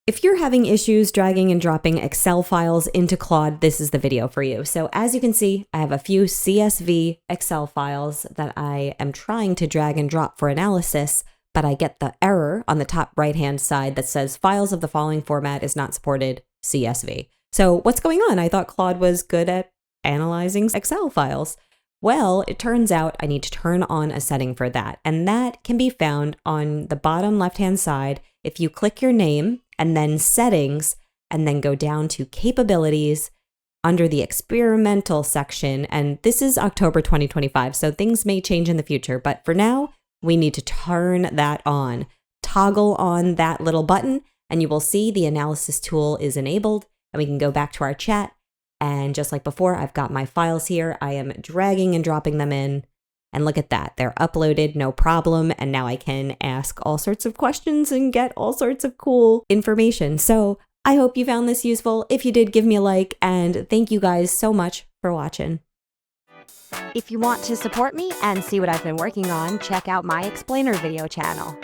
If you're having issues dragging and dropping Excel files into Claude, this is the video for you. So as you can see, I have a few CSV Excel files that I am trying to drag and drop for analysis, but I get the error on the top right-hand side that says files of the following format is not supported, CSV. So what's going on? I thought Claude was good at analyzing Excel files. Well, it turns out I need to turn on a setting for that, and that can be found on the bottom left-hand side. If you click your name and then settings, and then go down to capabilities under the experimental section, and this is October 2025, so things may change in the future, but for now, we need to turn that on. Toggle on that little button, and you will see the analysis tool is enabled, and we can go back to our chat. And just like before, I've got my files here. I am dragging and dropping them in. And look at that. They're uploaded, no problem. And now I can ask all sorts of questions and get all sorts of cool information. So I hope you found this useful. If you did, give me a like. And thank you guys so much for watching. If you want to support me and see what I've been working on, check out my Explainer video channel.